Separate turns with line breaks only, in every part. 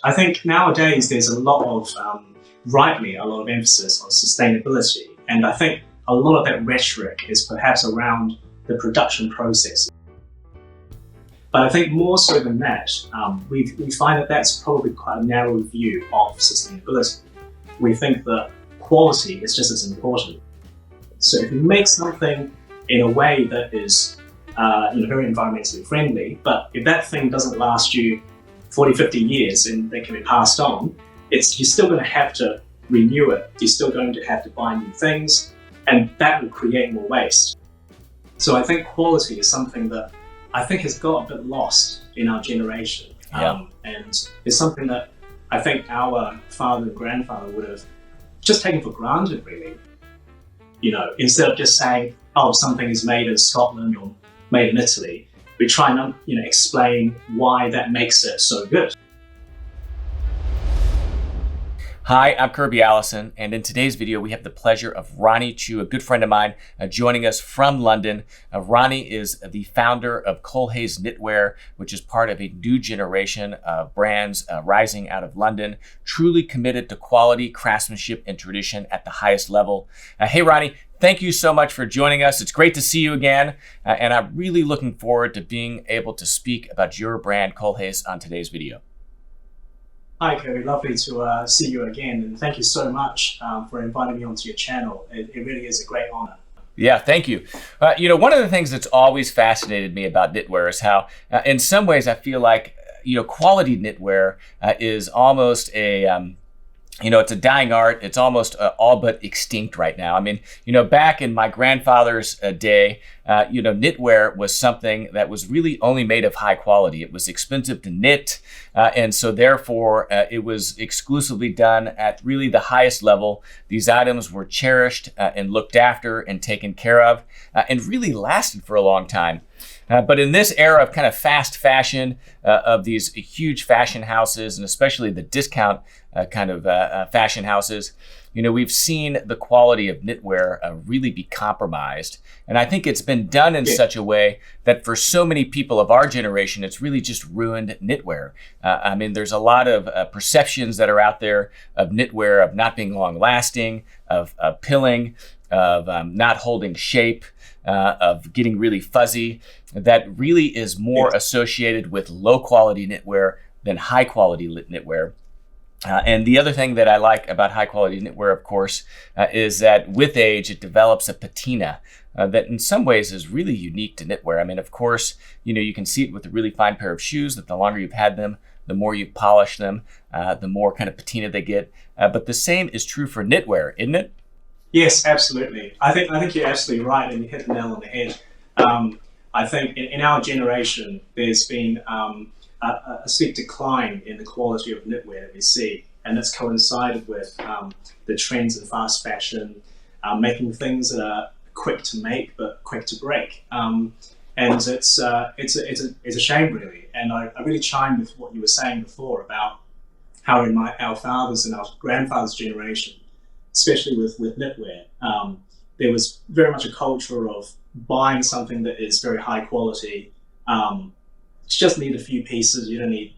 I think nowadays there's a lot of, rightly, a lot of emphasis on sustainability. And I think a lot of that rhetoric is perhaps around the production process. But I think more so than that, we find that that's probably quite a narrow view of sustainability. We think that quality is just as important. So if you make something in a way that is very environmentally friendly, but if that thing doesn't last you 40, 50 years and they can be passed on, you're still going to have to renew it. You're still going to have to buy new things, and that will create more waste. So I think quality is something that I think has got a bit lost in our generation. And it's something that I think our father and grandfather would have just taken for granted, really. Instead of just saying, oh, something is made in Scotland or made in Italy, we try and explain why that makes it so good.
Hi, I'm Kirby Allison, and in today's video we have the pleasure of Ronnie Chiu, a good friend of mine, joining us from London. Ronnie is the founder of Colhay's Knitwear, which is part of a new generation of brands rising out of London, truly committed to quality, craftsmanship, and tradition at the highest level. Hey Ronnie, thank you so much for joining us. It's great to see you again, and I'm really looking forward to being able to speak about your brand, Colhay's, on today's video.
Hi, Kirby. Lovely to see you again, and thank you so much for inviting me onto your channel. It really is a great honor.
Yeah, thank you. One of the things that's always fascinated me about knitwear is how, in some ways, I feel like, quality knitwear is almost a it's a dying art. It's almost all but extinct right now. I mean, back in my grandfather's day, knitwear was something that was really only made of high quality. It was expensive to knit, and so therefore it was exclusively done at really the highest level. These items were cherished and looked after and taken care of, and really lasted for a long time. But in this era of kind of fast fashion, of these huge fashion houses, and especially the discount fashion houses, we've seen the quality of knitwear really be compromised. And I think it's been done in such a way that for so many people of our generation, it's really just ruined knitwear. There's a lot of perceptions that are out there of knitwear, of not being long lasting, of pilling, of not holding shape, of getting really fuzzy, that really is more associated with low quality knitwear than high quality knitwear. And the other thing that I like about high quality knitwear, of course, is that with age, it develops a patina that in some ways is really unique to knitwear. I mean, of course, you can see it with a really fine pair of shoes, that the longer you've had them, the more you polish them, the more kind of patina they get. But the same is true for knitwear, isn't it?
Yes, absolutely. I think you're absolutely right, and you hit the nail on the head. I think in our generation, there's been a steep decline in the quality of knitwear that we see, and that's coincided with the trends in fast fashion, making things that are quick to make but quick to break, and it's a shame, really. And I really chime with what you were saying before about how in our father's and our grandfather's generation, especially with knitwear, there was very much a culture of buying something that is very high quality. You just need a few pieces. You don't need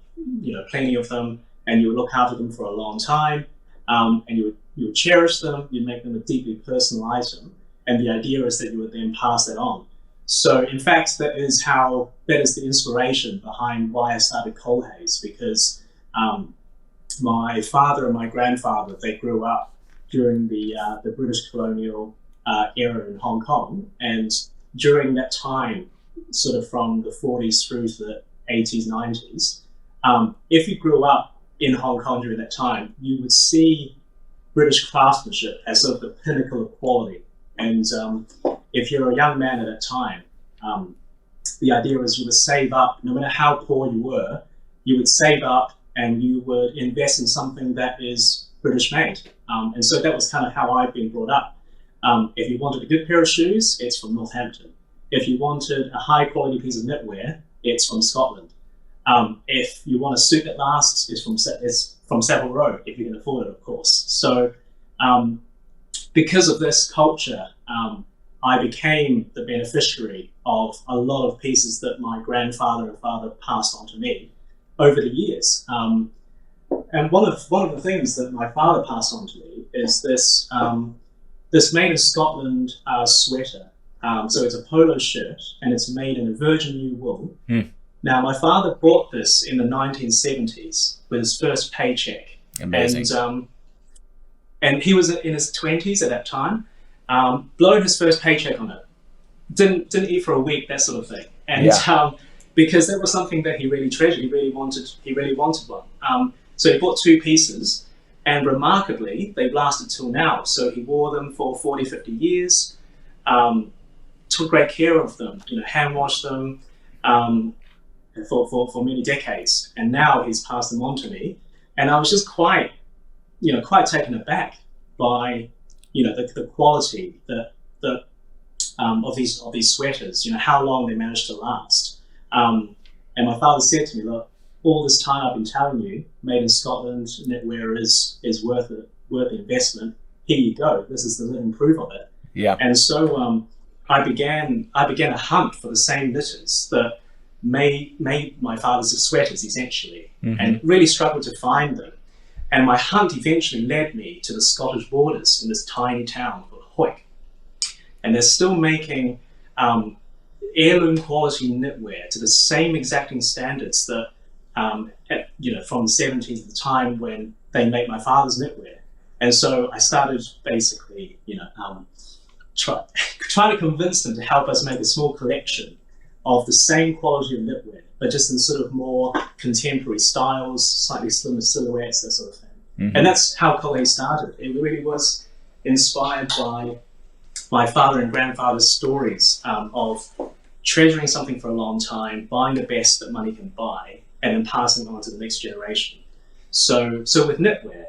plenty of them, and you would look after them for a long time, and you would cherish them. You'd make them a deeply personal item, and the idea is that you would then pass that on. So in fact, that is the inspiration behind why I started Colhay's, because my father and my grandfather, they grew up during the British colonial era in Hong Kong, and during that time, sort of from the 40s through to the 80s, 90s, if you grew up in Hong Kong during that time, you would see British craftsmanship as sort of the pinnacle of quality. And if you're a young man at that time, the idea was you would save up, no matter how poor you were, you would save up and you would invest in something that is British made. And so that was kind of how I've been brought up. If you wanted a good pair of shoes, it's from Northampton. If you wanted a high quality piece of knitwear, it's from Scotland. If you want a suit that lasts, it's from Savile Row, if you can afford it, of course. So because of this culture, I became the beneficiary of a lot of pieces that my grandfather and father passed on to me over the years. And one of the things that my father passed on to me is this made in Scotland sweater. So it's a polo shirt, and it's made in a virgin new wool. Now, my father bought this in the 1970s with his first paycheck.
Amazing.
And he was in his 20s at that time, blowing his first paycheck on it. Didn't eat for a week, that sort of thing. And because that was something that he really treasured, he really wanted one. So he bought two pieces, and remarkably, they've lasted till now. So he wore them for 40, 50 years, took great care of them, hand washed them for many decades. And now he's passed them on to me. And I was just quite taken aback by, the quality of these sweaters, how long they managed to last. And my father said to me, look, all this time I've been telling you, made in Scotland, knitwear is worth the investment. Here you go. This is the living proof of it.
Yeah.
And so I began a hunt for the same knitters that made my father's sweaters, essentially, and really struggled to find them. And my hunt eventually led me to the Scottish borders in this tiny town called Hoyk. And they're still making heirloom-quality knitwear to the same exacting standards that, from the 70s, the time when they made my father's knitwear. And so I started basically, trying to convince them to help us make a small collection of the same quality of knitwear, but just in sort of more contemporary styles, slightly slimmer silhouettes, that sort of thing. And that's how Colhay started. It really was inspired by my father and grandfather's stories of treasuring something for a long time, buying the best that money can buy, and then passing it on to the next generation. So with knitwear,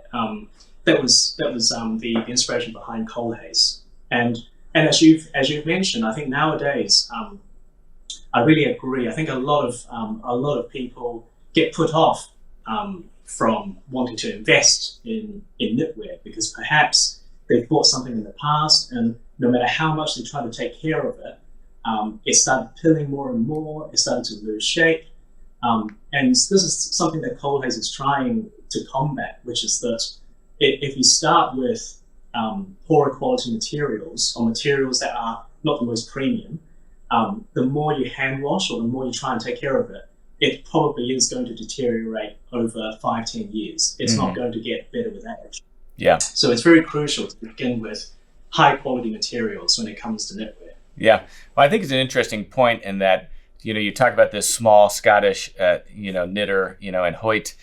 that was the inspiration behind Colhay's. And as you've mentioned, I think nowadays, I really agree. I think a lot of people get put off from wanting to invest in knitwear because perhaps they've bought something in the past, and no matter how much they try to take care of it, it started pilling more and more. It started to lose shape, and this is something that Colhay's is trying to combat, which is that if you start with poorer quality materials, or materials that are not the most premium, the more you hand wash or the more you try and take care of it, it probably is going to deteriorate over 5-10 years. It's not going to get better with age.
Yeah.
So it's very crucial to begin with high quality materials when it comes to knitwear.
Yeah. Well, I think it's an interesting point in that, you talk about this small Scottish, knitter, in Hoyt,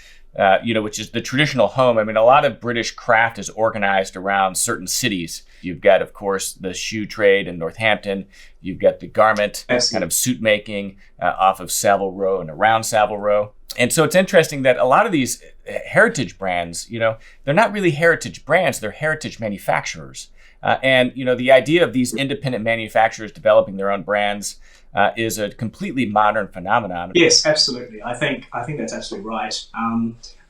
which is the traditional home. I mean, a lot of British craft is organized around certain cities. You've got, of course, the shoe trade in Northampton. You've got the garment kind of suit making off of Savile Row and around Savile Row. And so it's interesting that a lot of these heritage brands, they're not really heritage brands, they're heritage manufacturers. And the idea of these independent manufacturers developing their own brands is a completely modern phenomenon.
Yes, absolutely. I think that's absolutely right.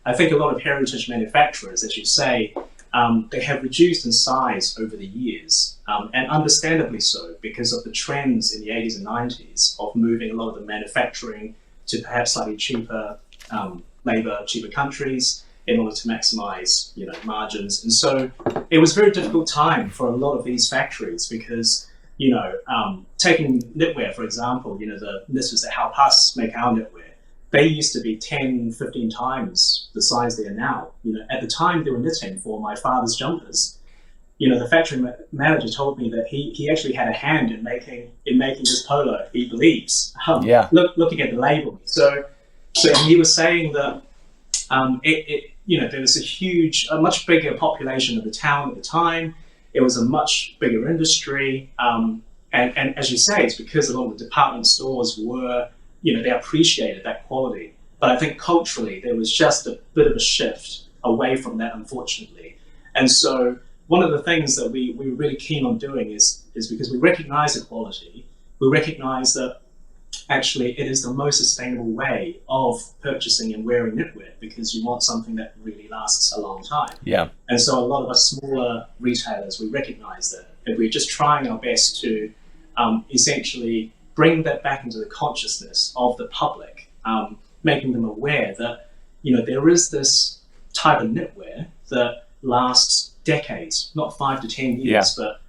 I think a lot of heritage manufacturers, as you say, they have reduced in size over the years, and understandably so, because of the trends in the 80s and 90s of moving a lot of the manufacturing to perhaps slightly cheaper labor, cheaper countries, in order to maximize, margins. And so it was a very difficult time for a lot of these factories because, taking knitwear, for example, the knitters that help us make our knitwear, they used to be 10, 15 times the size they are now. At the time they were knitting for my father's jumpers, the factory manager told me that he actually had a hand in making this polo, he believes, looking at the label. So he was saying that there was a much bigger population of the town at the time. It was a much bigger industry. And as you say, it's because a lot of the department stores were, they appreciated that quality. But I think culturally, there was just a bit of a shift away from that, unfortunately. And so one of the things that we were really keen on doing is because we recognize the quality, we recognize that actually it is the most sustainable way of purchasing and wearing knitwear because you want something that really lasts a long time.
Yeah.
And so a lot of us smaller retailers, we recognize that if we're just trying our best to essentially bring that back into the consciousness of the public, making them aware that, there is this type of knitwear that lasts decades, not 5 to 10 years, but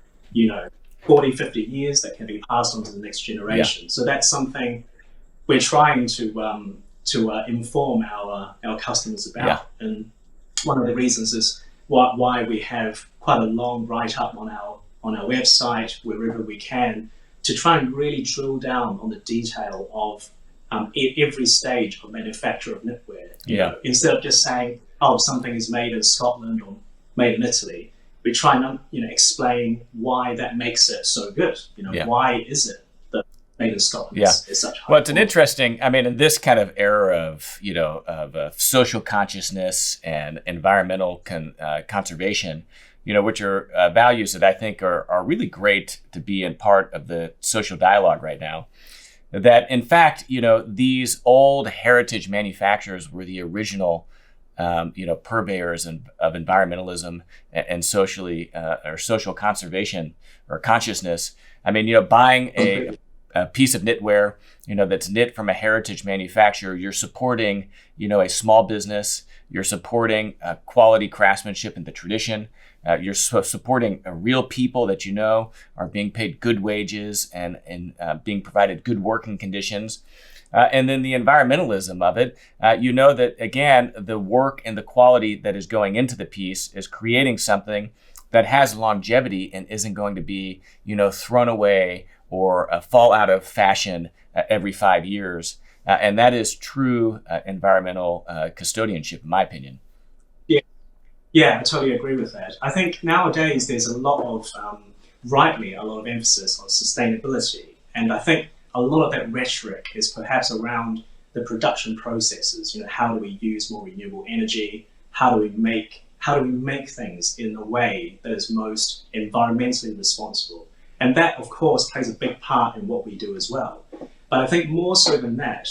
40, 50 years that can be passed on to the next generation. So that's something we're trying to inform our customers about. And one of the reasons is why we have quite a long write-up on our website, wherever we can, to try and really drill down on the detail of every stage of manufacture of knitwear. Instead of just saying, oh, something is made in Scotland or made in Italy, we try and explain why that makes it so good. Why is it that made in Scotland is such high
Well, it's an
quality?
interesting, in this kind of era of social consciousness and environmental conservation, which are values that I think are really great to be in part of the social dialogue right now. That in fact, these old heritage manufacturers were the original purveyors of environmentalism and socially or social conservation or consciousness. Buying a piece of knitwear, that's knit from a heritage manufacturer, you're supporting, a small business. You're supporting quality craftsmanship and the tradition. You're supporting real people that are being paid good wages and being provided good working conditions. And then the environmentalism of it, that, again, the work and the quality that is going into the piece is creating something that has longevity and isn't going to be, thrown away or fall out of fashion every 5 years. And that is true environmental custodianship, in my opinion.
Yeah, I totally agree with that. I think nowadays there's a lot of, rightly, a lot of emphasis on sustainability. And I think a lot of that rhetoric is perhaps around the production processes. How do we use more renewable energy? How do we make things in a way that is most environmentally responsible? And that, of course, plays a big part in what we do as well. But I think more so than that,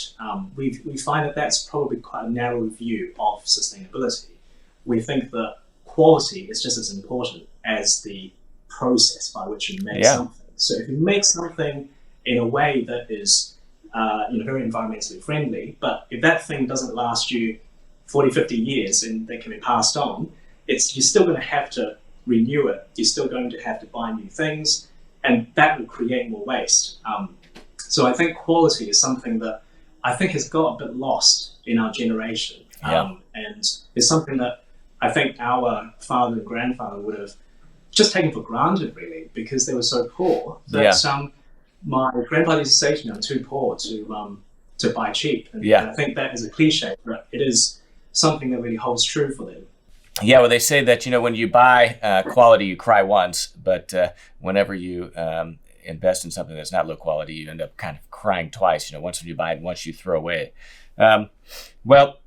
we find that that's probably quite a narrow view of sustainability. We think that quality is just as important as the process by which you make something. So if you make something in a way that is very environmentally friendly, but if that thing doesn't last you 40, 50 years and they can be passed on, you're still going to have to renew it. You're still going to have to buy new things, and that will create more waste. So I think quality is something that I think has got a bit lost in our generation. And it's something that I think our father and grandfather would have just taken for granted, really, because they were so poor that my grandfather used to say to me, I'm too poor to buy cheap. And I think that is a cliche, but it is something that really holds true for them.
Yeah, well, they say that, when you buy quality, you cry once, but whenever you invest in something that's not low quality, you end up kind of crying twice, once when you buy it and once you throw away. Well,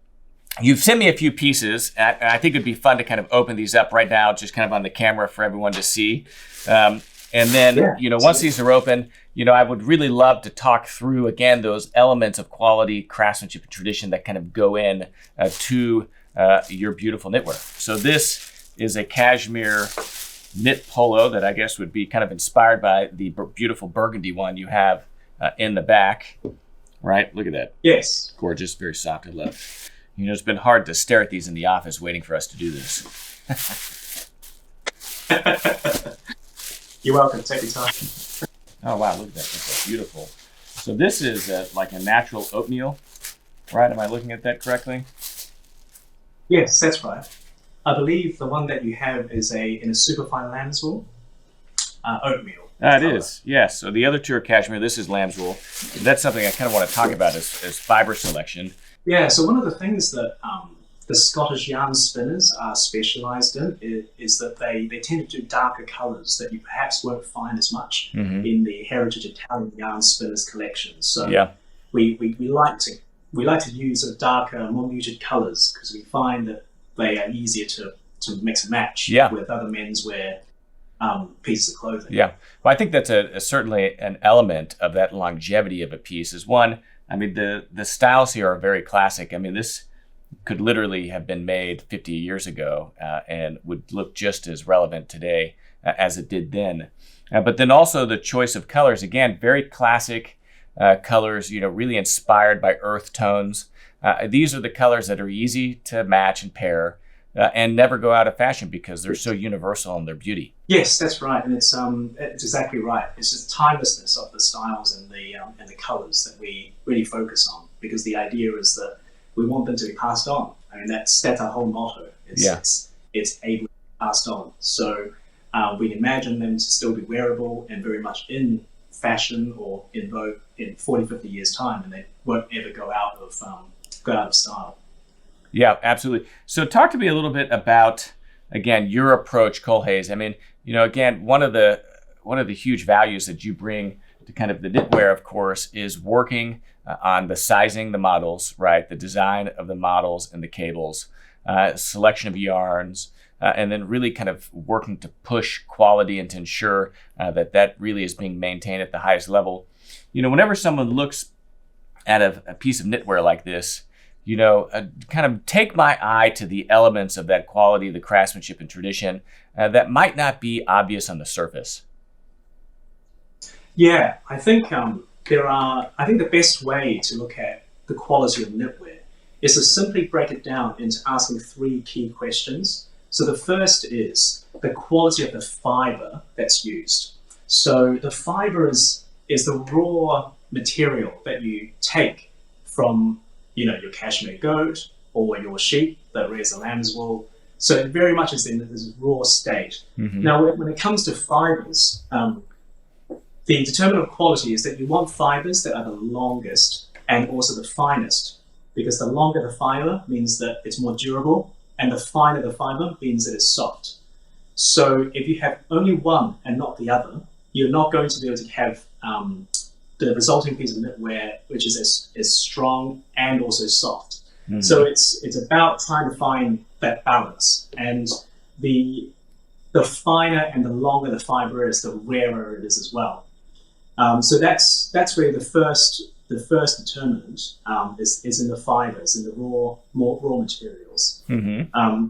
you've sent me a few pieces, and I think it'd be fun to kind of open these up right now, just kind of on the camera for everyone to see. And then, once these are open, I would really love to talk through, again, those elements of quality, craftsmanship, and tradition that kind of go in to your beautiful knitwear. So this is a cashmere knit polo that I guess would be kind of inspired by the beautiful burgundy one you have in the back. Right? Look at that.
Yes.
Gorgeous, very soft. I love it. It's been hard to stare at these in the office waiting for us to do this.
You're welcome. Take your time.
Oh, wow. Look at that. That's beautiful. So this is like a natural oatmeal, right? Am I looking at that correctly?
Yes, that's right. I believe the one that you have is in a superfine lamb's wool, oatmeal.
It is, yes. So the other two are cashmere. This is lamb's wool. That's something I kind of want to talk about is fiber selection.
Yeah, so one of the things that the Scottish yarn spinners are specialised in is that they tend to do darker colours that you perhaps won't find as much in the heritage Italian yarn spinners collection. So we like to use sort of darker, more muted colours because we find that they are easier to mix and match with other menswear pieces of clothing.
Yeah, well, I think that's certainly an element of that longevity of a piece. Is one, the styles here are very classic. This could literally have been made 50 years ago and would look just as relevant today as it did then. But then also the choice of colors, again, very classic colors, really inspired by earth tones. These are the colors that are easy to match and pair. and never go out of fashion because they're so universal in their beauty.
Yes, that's right, and it's exactly right. It's just timelessness of the styles and the colors that we really focus on, because the idea is that we want them to be passed on. I mean, that's our whole motto. It's able to be passed on. So we imagine them to still be wearable and very much in fashion or in vogue in 40, 50 years time, and they won't ever go out of style.
Yeah, absolutely. So talk to me a little bit about, again, your approach, Colhay's. I mean, again, one of the huge values that you bring to kind of the knitwear, of course, is working on the sizing, the models, right? The design of the models and the cables, selection of yarns, and then really kind of working to push quality and to ensure that really is being maintained at the highest level. Whenever someone looks at a piece of knitwear like this, kind of take my eye to the elements of that quality, the craftsmanship and tradition that might not be obvious on the surface.
Yeah, I think the best way to look at the quality of knitwear is to simply break it down into asking 3 key questions. So the first is the quality of the fiber that's used. So the fiber is the raw material that you take from your cashmere goat or your sheep that rears the lamb's wool. So it very much is in this raw state. Mm-hmm. Now, when it comes to fibers, the determinant of quality is that you want fibers that are the longest and also the finest, because the longer the fiber means that it's more durable, and the finer the fiber means that it's soft. So if you have only one and not the other, you're not going to be able to have the resulting piece of knitwear which is as strong and also soft. Mm-hmm. So it's about trying to find that balance, and the finer and the longer the fiber is, the rarer it is as well. So that's really the first determinant is in the fibers, in the raw materials. Mm-hmm.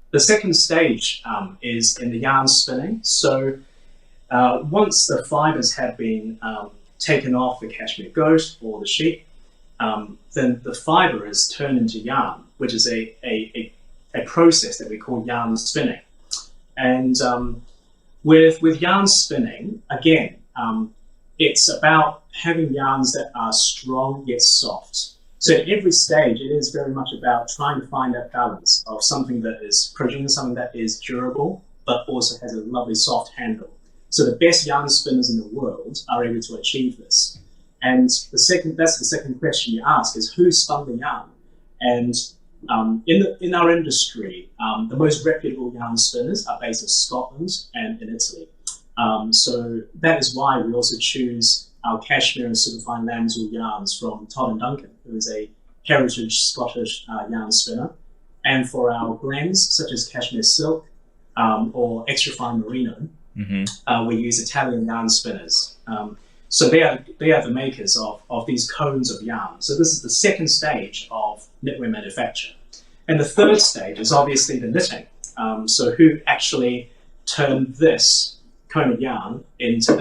The second stage is in the yarn spinning. So once the fibers have been taken off the cashmere goat or the sheep, then the fiber is turned into yarn, which is a process that we call yarn spinning. And with yarn spinning, again, it's about having yarns that are strong yet soft. So at every stage, it is very much about trying to find that balance of something that is producing something that is durable, but also has a lovely soft handle. So the best yarn spinners in the world are able to achieve this. And that's the second question you ask, is who spun the yarn? And in our industry, the most reputable yarn spinners are based in Scotland and in Italy. So that is why we also choose our cashmere and superfine lamb's wool yarns from Todd and Duncan, who is a heritage Scottish yarn spinner. And for our blends, such as cashmere silk or extra fine merino, mm-hmm. We use Italian yarn spinners. So they are the makers of these cones of yarn. So this is the second stage of knitwear manufacture. And the third stage is obviously the knitting. So who actually turned this cone of yarn into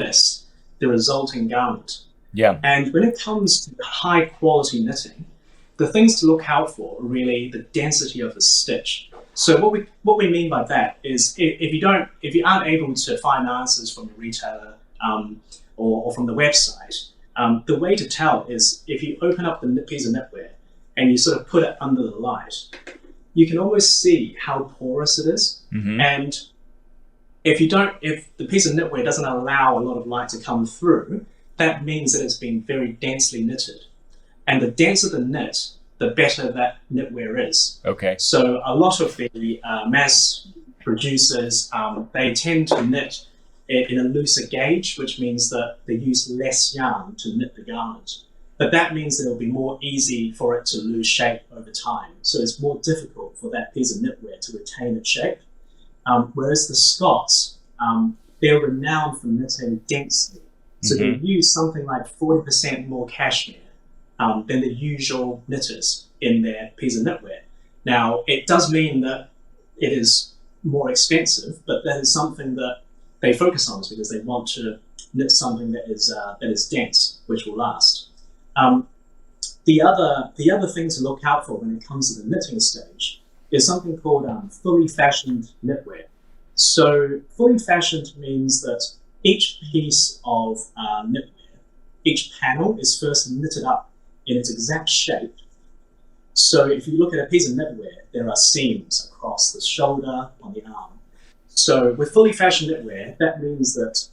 the resulting garment. Yeah. And when it comes to high quality knitting, the things to look out for are really the density of the stitch. So what we mean by that is if you aren't able to find answers from your retailer or from the website, the way to tell is if you open up the piece of knitwear and you sort of put it under the light, you can almost see how porous it is. Mm-hmm. And if the piece of knitwear doesn't allow a lot of light to come through, that means that it's been very densely knitted. And the denser the knit, the better that knitwear is. Okay. So a lot of the mass producers, they tend to knit in a looser gauge, which means that they use less yarn to knit the garment. But that means that it'll be more easy for it to lose shape over time. So it's more difficult for that piece of knitwear to retain its shape. Whereas the Scots, they're renowned for knitting densely. So mm-hmm. they use something like 40% more cashmere than the usual knitters in their piece of knitwear. Now, it does mean that it is more expensive, but that is something that they focus on, because they want to knit something that is dense, which will last. The other thing to look out for when it comes to the knitting stage is something called fully fashioned knitwear. So fully fashioned means that each piece of knitwear, each panel is first knitted up in its exact shape. So if you look at a piece of knitwear, there are seams across the shoulder, on the arm. So with fully fashioned knitwear, that means that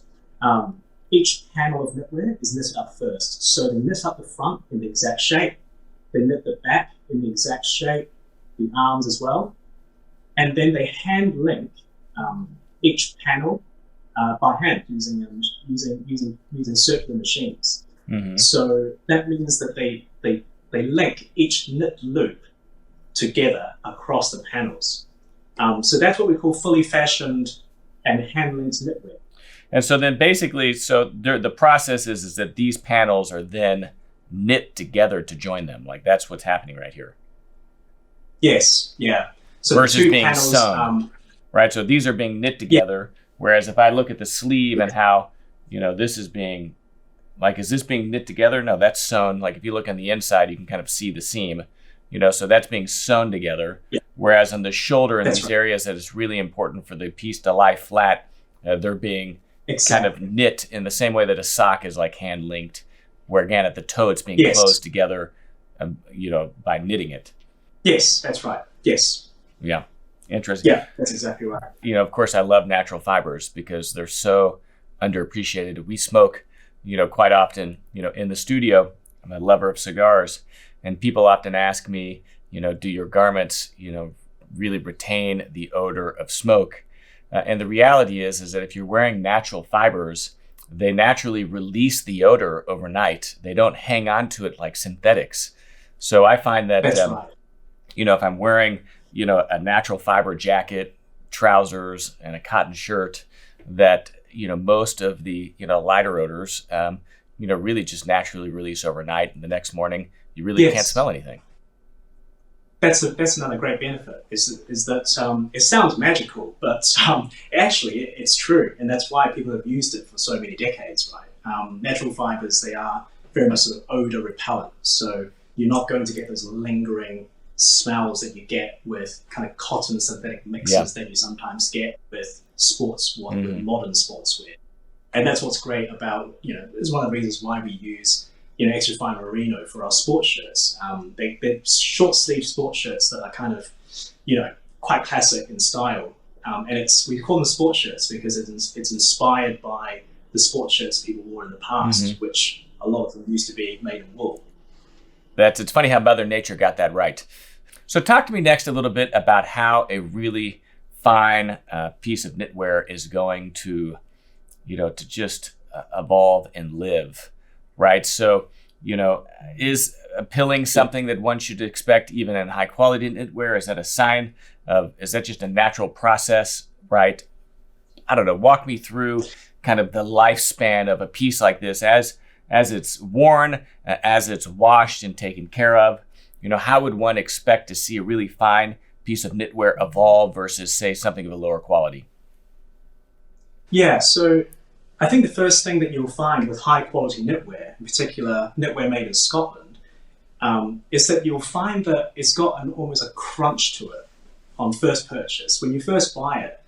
each panel of knitwear is knitted up first. So they knit up the front in the exact shape, they knit the back in the exact shape, the arms as well, and then they hand link each panel by hand using circular machines.
Mm-hmm.
So that means that they link each knit loop together across the panels. So that's what we call fully fashioned and hand-linked knitwear.
And so then basically, the process is that these panels are then knit together to join them. Like that's what's happening right here.
Yes, yeah. So
versus
the two
being
panels,
sewn, right? So these are being knit together. Yeah. Whereas if I look at the sleeve and how, this is being, like, is this being knit together? No, that's sewn. Like if you look on the inside, you can kind of see the seam, so that's being sewn together. Yeah. Whereas on the shoulder and these areas that is really important for the piece to lie flat, they're being kind of knit in the same way that a sock is like hand linked, where again at the toe it's being closed together, by knitting it.
Yes, that's right. Yes.
Yeah. Interesting.
Yeah, that's exactly right.
Of course, I love natural fibers because they're so underappreciated. We smoke, quite often, in the studio. I'm a lover of cigars, and people often ask me, do your garments, really retain the odor of smoke? And the reality is that if you're wearing natural fibers, they naturally release the odor overnight. They don't hang on to it like synthetics. So I find that, if I'm wearing, a natural fiber jacket, trousers, and a cotton shirt, that, most of the, lighter odors, really just naturally release overnight. And the next morning, you really can't smell anything.
That's another great benefit, is that it sounds magical, but actually it's true. And that's why people have used it for so many decades, right? Natural fibers, they are very much sort of odor repellent. So you're not going to get those lingering smells that you get with kind of cotton synthetic mixes that you sometimes get with with modern sportswear. And that's what's great about, it's one of the reasons why we use, extra fine merino for our sports shirts. They're short sleeve sports shirts that are kind of, quite classic in style. And we call them sports shirts because it's inspired by the sports shirts people wore in the past, which a lot of them used to be made of wool.
It's funny how Mother Nature got that right. So talk to me next a little bit about how a really fine piece of knitwear is going to, to just evolve and live, right? So, is pilling something that one should expect even in high quality knitwear? Is that a sign of, is that just a natural process, right? I don't know, walk me through kind of the lifespan of a piece like this as it's worn, as it's washed and taken care of. How would one expect to see a really fine piece of knitwear evolve versus, say, something of a lower quality?
Yeah, so I think the first thing that you'll find with high quality knitwear, in particular knitwear made in Scotland, is that you'll find that it's got almost a crunch to it on first purchase. When you first buy it,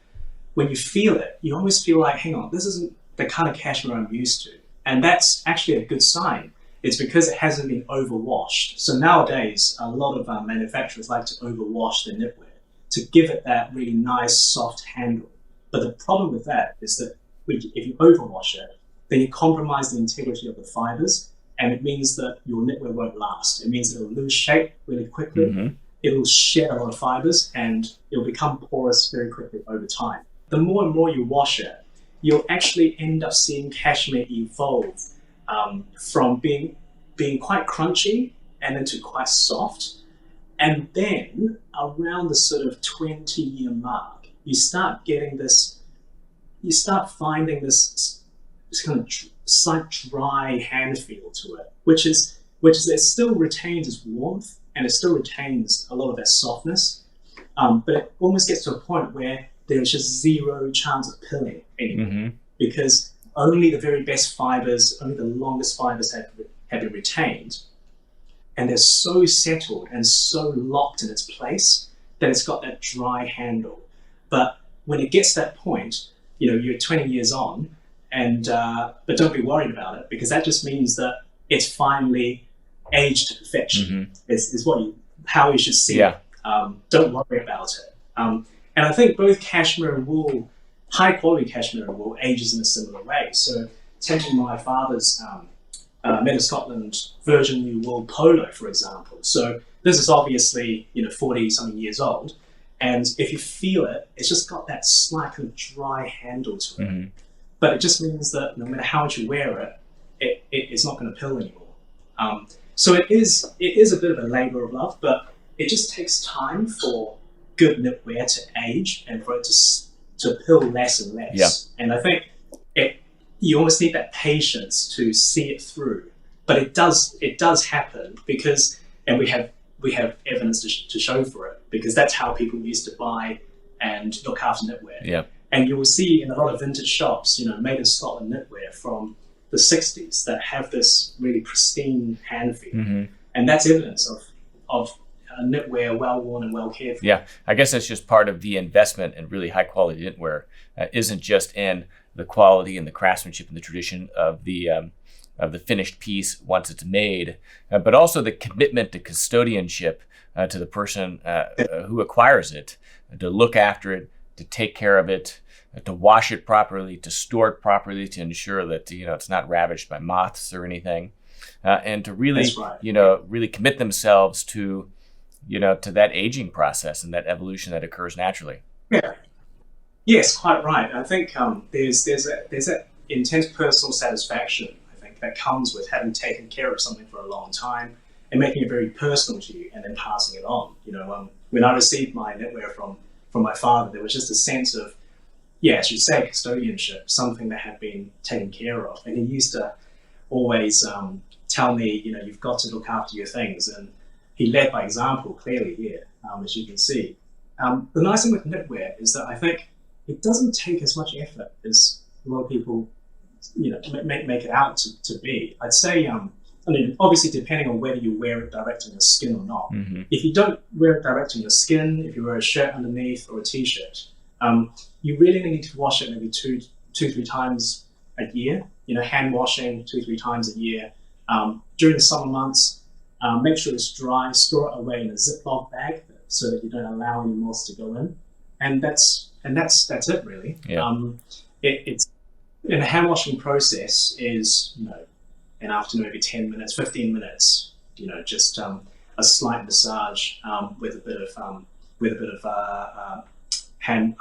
when you feel it, you almost feel like, hang on, this isn't the kind of cashmere I'm used to. And that's actually a good sign. It's because it hasn't been overwashed. So nowadays, a lot of manufacturers like to overwash their knitwear to give it that really nice, soft handle. But the problem with that is that if you overwash it, then you compromise the integrity of the fibers, and it means that your knitwear won't last. It means that it'll lose shape really quickly. It'll shed a lot of fibers, and it'll become porous very quickly over time. The more and more you wash it, you'll actually end up seeing cashmere evolve from being quite crunchy and into quite soft. And then around the sort of 20-year mark, you start finding this kind of slight dry hand feel to it, which is it still retains its warmth and it still retains a lot of that softness, but it almost gets to a point where there's just zero chance of pilling anymore, because only the very best fibers, only the longest fibers have been retained, and they're so settled and so locked in its place that it's got that dry handle. But when it gets to that point, you're 20 years on, and but don't be worried about it, because that just means that it's finally aged to perfection. Is how you should see it. Don't worry about it. And I think both cashmere and wool, high quality cashmere and wool, ages in a similar way. So taking my father's Made of Scotland virgin new wool polo, for example. So this is obviously 40 something years old, and if you feel it, it's just got that slight kind of dry handle to it. But it just means that no matter how much you wear it, it's not going to pill anymore. So it is a bit of a labour of love, but it just takes time for good knitwear to age and for it to pill less and less.
Yeah.
And I think you almost need that patience to see it through. But it does happen, because, and we have evidence to show for it, because that's how people used to buy and look after knitwear.
Yeah.
And you will see in a lot of vintage shops, made in Scotland knitwear from the 60s that have this really pristine hand feel. And that's evidence of knitwear well worn and well cared for.
Yeah, I guess that's just part of the investment in really high quality knitwear. Isn't just in the quality and the craftsmanship and the tradition of the finished piece once it's made, but also the commitment to custodianship to the person who acquires it, to look after it, to take care of it, to wash it properly, to store it properly, to ensure that it's not ravaged by moths or anything, and to really really commit themselves to to that aging process and that evolution that occurs naturally.
Yeah. Yes, quite right. I think there's that intense personal satisfaction, I think, that comes with having taken care of something for a long time and making it very personal to you, and then passing it on. When I received my knitwear from my father, there was just a sense of, as you say, custodianship, something that had been taken care of. And he used to always tell me, you've got to look after your things. And he led by example clearly here, as you can see. The nice thing with knitwear is that I think it doesn't take as much effort as a lot of people, make it out to be. I'd say, obviously depending on whether you wear it direct on your skin or not. If you don't wear it direct on your skin, if you wear a shirt underneath or a t-shirt, you really need to wash it maybe two, 3 times a year. Hand washing 2-3 times a year. During the summer months, make sure it's dry. Store it away in a Ziploc bag so that you don't allow any moths to go in. And that's it really.
Yeah.
It's and the hand washing process is an afternoon, maybe 10 minutes, 15 minutes. Just a slight massage with a bit of hand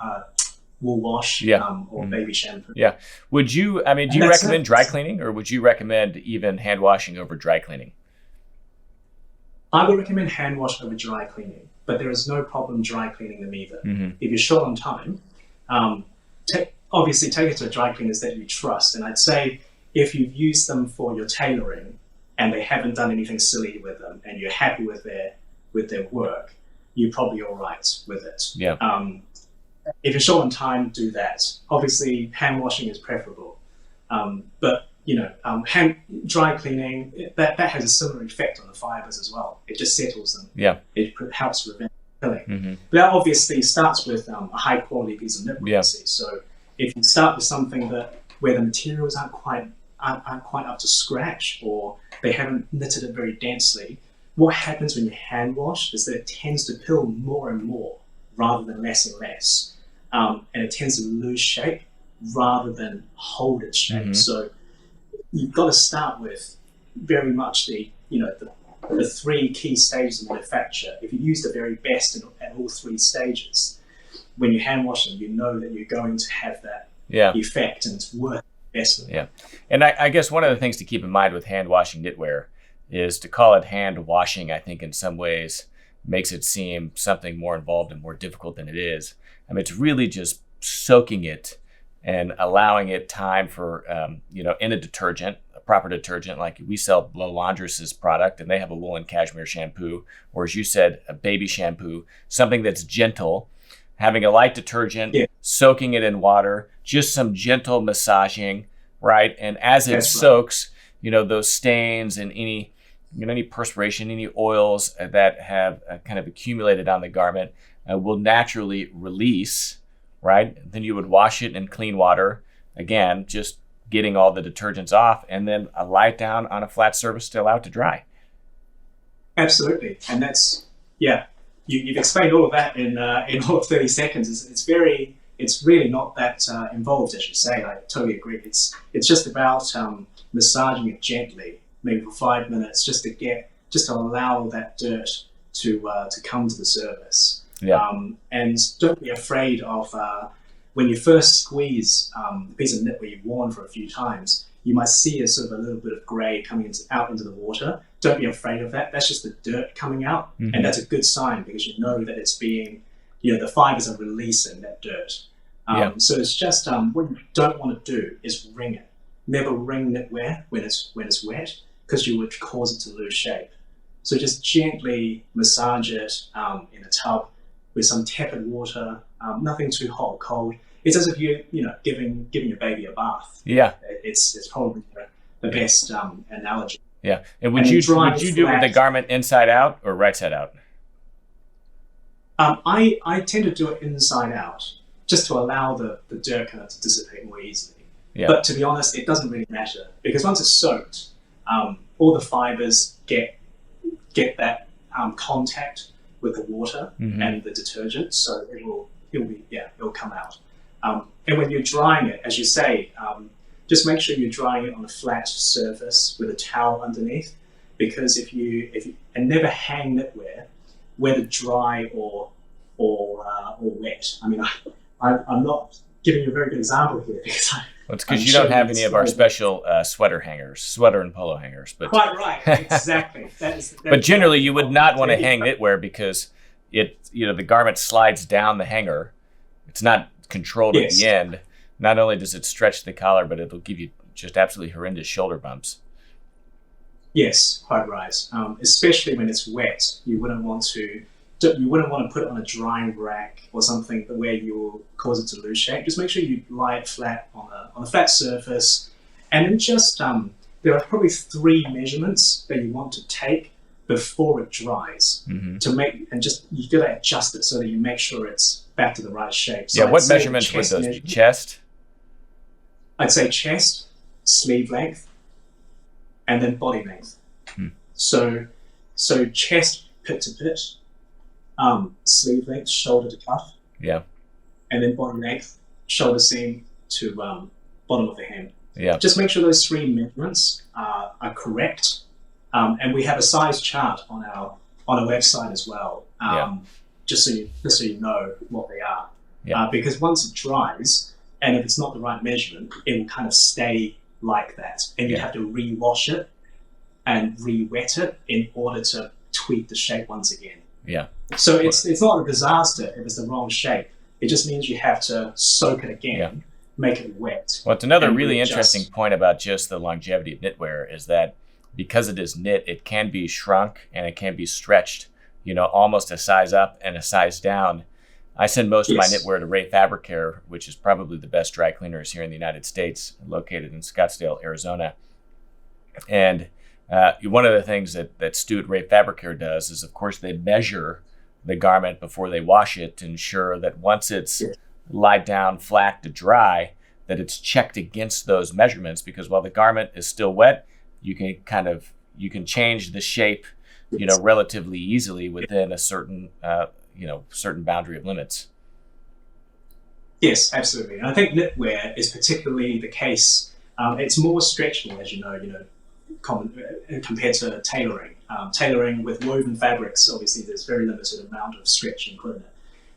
wool wash or baby shampoo.
Yeah. Would you? I mean, do you recommend dry cleaning, or would you recommend even hand washing over dry cleaning?
I would recommend hand wash over dry cleaning, but there is no problem dry cleaning them either. If you're short on time, obviously take it to dry cleaners that you trust. And I'd say if you've used them for your tailoring and they haven't done anything silly with them and you're happy with their work, you're probably all right with it.
Yeah.
If you're short on time, do that. Obviously, hand washing is preferable, but hand dry cleaning that has a similar effect on the fibers as well. It just settles them.
Yeah.
It helps prevent pilling. But that obviously starts with a high quality piece of knitwear.
Yeah.
So if you start with something where the materials aren't quite up to scratch, or they haven't knitted it very densely, what happens when you hand wash is that it tends to pill more and more rather than less and less, and it tends to lose shape rather than hold its shape. So you've got to start with very much the 3 key stages of manufacture. If you use the very best at all 3 stages, when you hand wash them, you know that you're going to have that effect, and it's worth the investment.
Yeah, and I guess one of the things to keep in mind with hand washing knitwear is to call it hand washing, I think in some ways makes it seem something more involved and more difficult than it is. I mean, it's really just soaking it and allowing it time for, in a detergent, a proper detergent. Like we sell Laundress's product, and they have a wool and cashmere shampoo, or as you said, a baby shampoo, something that's gentle, having a light detergent, soaking it in water, just some gentle massaging, right? And as it soaks, those stains and any perspiration, any oils that have kind of accumulated on the garment, will naturally release, right? Then you would wash it in clean water, again, just getting all the detergents off, and then lie it down on a flat surface to allow it to dry.
Absolutely, and that's you've explained all of that in all of 30 seconds. It's really not that involved, as you say. I totally agree. It's just about massaging it gently, maybe for 5 minutes, just to allow that dirt to come to the surface.
Yeah.
And don't be afraid of when you first squeeze the piece of knitwear you've worn for a few times. You might see a sort of a little bit of grey coming out into the water. Don't be afraid of that. That's just the dirt coming out, and that's a good sign because you know that it's being, the fibers are releasing that dirt. So it's just what you don't want to do is wring it. Never wring knitwear when it's wet because you would cause it to lose shape. So just gently massage it in a tub with some tepid water, nothing too hot or cold. It's as if you're giving your baby a bath.
Yeah,
it's probably the best analogy.
Yeah, and would you do it with the garment inside out or right side out?
I tend to do it inside out, just to allow the dirt kind of to dissipate more easily. Yeah. But to be honest, it doesn't really matter because once it's soaked, all the fibers get that contact with the water and the detergent, so it'll come out. And when you're drying it, as you say, just make sure you're drying it on a flat surface with a towel underneath, because if you never hang knitwear, whether dry or wet. I mean, I'm not giving you a very good example here because
it's because you don't have any of our special sweater and polo hangers. But
quite right, exactly.
But generally, you would not want to hang knitwear because the garment slides down the hanger. It's not controlled at the end. Not only does it stretch the collar, but it'll give you just absolutely horrendous shoulder bumps.
Yes, quite right. Especially when it's wet, you wouldn't want to put it on a drying rack or something where you will cause it to lose shape. Just make sure you lie it flat on a flat surface, and then just there are probably 3 measurements that you want to take before it dries to make, and just you gotta adjust it so that you make sure it's back to the right shape. So
what measurements would those be? Chest?
I'd say chest, sleeve length, and then body length. So chest pit to pit, sleeve length, shoulder to cuff. Yeah. And then body length, shoulder seam to bottom of the hem. Yeah. Just make sure those 3 measurements are correct. And we have a size chart on our website as well. Just so you know what they are. Yeah. Because once it dries, and if it's not the right measurement, it will kind of stay like that. And you have to re-wash it and re-wet it in order to tweak the shape once again. Yeah. So it's not a disaster if it's the wrong shape. It just means you have to soak it again, make it wet.
Well, it's another really interesting point about just the longevity of knitwear is that because it is knit, it can be shrunk and it can be stretched, almost a size up and a size down. I send most of my knitwear to Ray Fabric Care, which is probably the best dry cleaners here in the United States, located in Scottsdale, Arizona. And one of the things that Stu at Ray Fabric Care does is, of course, they measure the garment before they wash it to ensure that once it's lied down flat to dry, that it's checked against those measurements, because while the garment is still wet, you can change the shape, relatively easily within a certain certain boundary of limits.
Yes, absolutely. And I think knitwear is particularly the case. It's more stretchable, as compared to tailoring. Tailoring with woven fabrics, obviously, there's very limited amount of stretch included.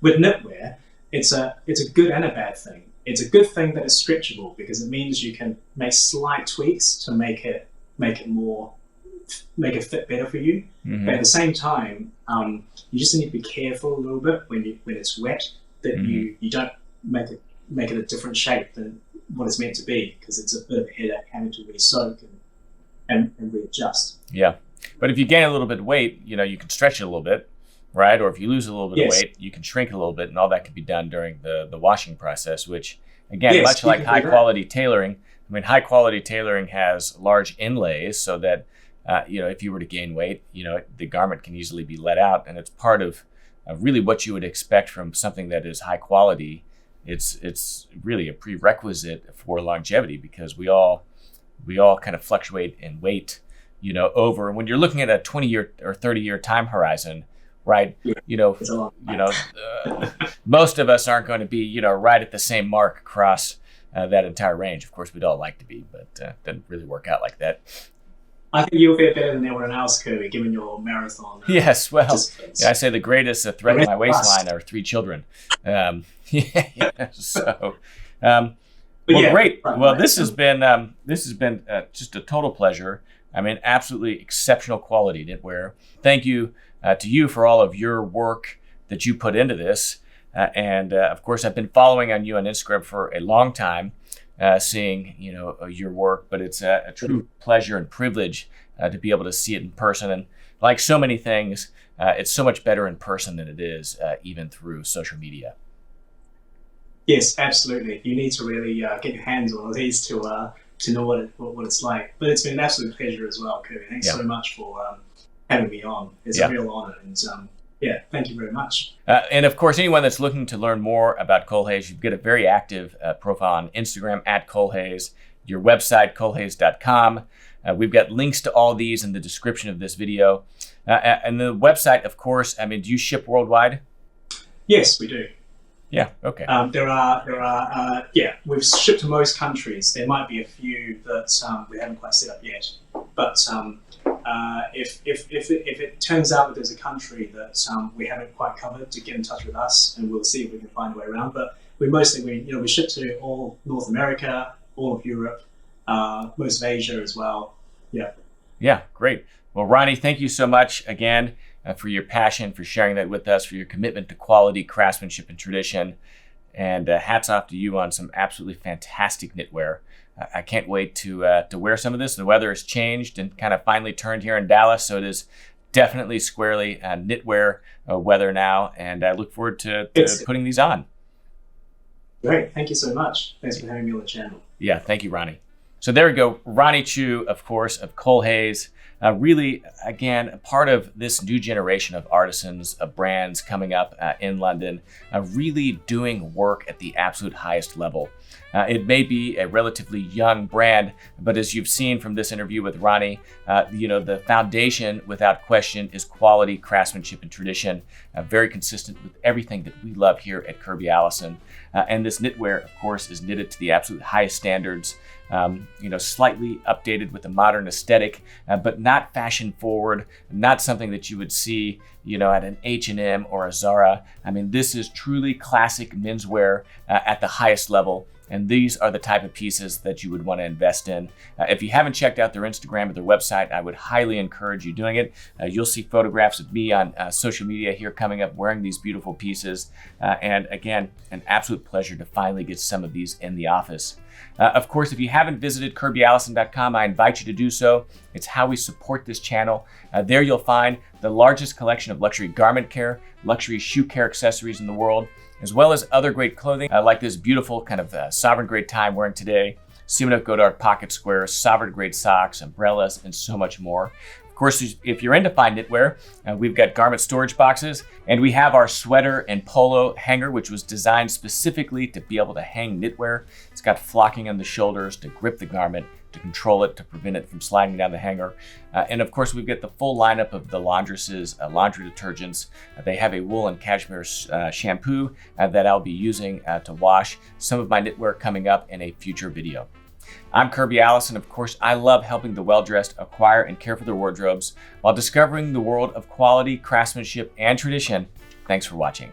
With knitwear, it's a good and a bad thing. It's a good thing that it's stretchable because it means you can make slight tweaks to make it fit better for you. But at the same time, you just need to be careful a little bit when it's wet that you don't make it a different shape than what it's meant to be, because it's a bit of a headache having to re-soak and readjust.
Yeah, but if you gain a little bit of weight, you can stretch it a little bit, right? Or if you lose a little bit of weight, you can shrink it a little bit, and all that can be done during the washing process, which, again, much like high-quality tailoring, high quality tailoring has large inlays so that if you were to gain weight, the garment can easily be let out, and it's part of really what you would expect from something that is high quality. It's really a prerequisite for longevity, because we all kind of fluctuate in weight, over when you're looking at a 20-year or 30-year time horizon, right? Most of us aren't going to be, right at the same mark across that entire range. Of course, we'd all like to be, but doesn't really work out like that.
I think you'll feel better than everyone else, Kirby, given your marathon.
Yes, well, I say the greatest threat to my waistline are 3 children. So, great. Well, this has been just a total pleasure. I mean, absolutely exceptional quality knitwear. Thank you to you for all of your work that you put into this. And of course, I've been following on you on Instagram for a long time, seeing your work. But it's a true pleasure and privilege to be able to see it in person. And like so many things, it's so much better in person than it is even through social media.
Yes, absolutely. You need to really get your hands on these to know what it's like. But it's been an absolute pleasure as well, Kirby. Thanks so much for having me on. It's a real honor. And thank you very much.
And of course, anyone that's looking to learn more about Colhays, you've got a very active profile on Instagram at Colhays, your website, colhays.com. We've got links to all these in the description of this video. And the website, of course, I mean, do you ship worldwide?
Yes, we do.
Yeah, okay.
We've shipped to most countries. There might be a few that we haven't quite set up yet. But if it turns out that there's a country that we haven't quite covered, to get in touch with us, and we'll see if we can find a way around. But we ship to all North America, all of Europe, most of Asia as well. Yeah, great. Well, Ronnie, thank you so much again for your passion, for sharing that with us, for your commitment to quality, craftsmanship, and tradition. And hats off to you on some absolutely fantastic knitwear. I can't wait to wear some of this. The weather has changed and kind of finally turned here in Dallas, so it is definitely squarely knitwear weather now, and I look forward to putting these on. Great. Thank you so much. Thanks for having me on the channel.
Yeah, thank you, Ronnie. So there we go. Ronnie Chiu, of course, of Colhays. Really, again, a part of this new generation of artisans, of brands coming up in London, really doing work at the absolute highest level. It may be a relatively young brand, but as you've seen from this interview with Ronnie, the foundation, without question, is quality, craftsmanship, and tradition, very consistent with everything that we love here at Kirby Allison. And this knitwear, of course, is knitted to the absolute highest standards, slightly updated with a modern aesthetic, but not fashion forward, not something that you would see, at an H&M or a Zara. I mean, this is truly classic menswear at the highest level. And these are the type of pieces that you would want to invest in. If you haven't checked out their Instagram or their website, I would highly encourage you doing it. You'll see photographs of me on social media here coming up wearing these beautiful pieces. And again, an absolute pleasure to finally get some of these in the office. Of course, if you haven't visited KirbyAllison.com, I invite you to do so. It's how we support this channel. There you'll find the largest collection of luxury garment care, luxury shoe care accessories in the world, as well as other great clothing like this beautiful kind of sovereign grade tie I'm wearing today, Simona Godard pocket squares, sovereign grade socks, umbrellas, and so much more. Of course, if you're into fine knitwear, we've got garment storage boxes, and we have our sweater and polo hanger, which was designed specifically to be able to hang knitwear. It's got flocking on the shoulders to grip the garment, to control it, to prevent it from sliding down the hanger. And of course, we've got the full lineup of the laundresses, laundry detergents. They have a wool and cashmere shampoo that I'll be using to wash some of my knitwear coming up in a future video. I'm Kirby Allison. Of course, I love helping the well-dressed acquire and care for their wardrobes while discovering the world of quality, craftsmanship, and tradition. Thanks for watching.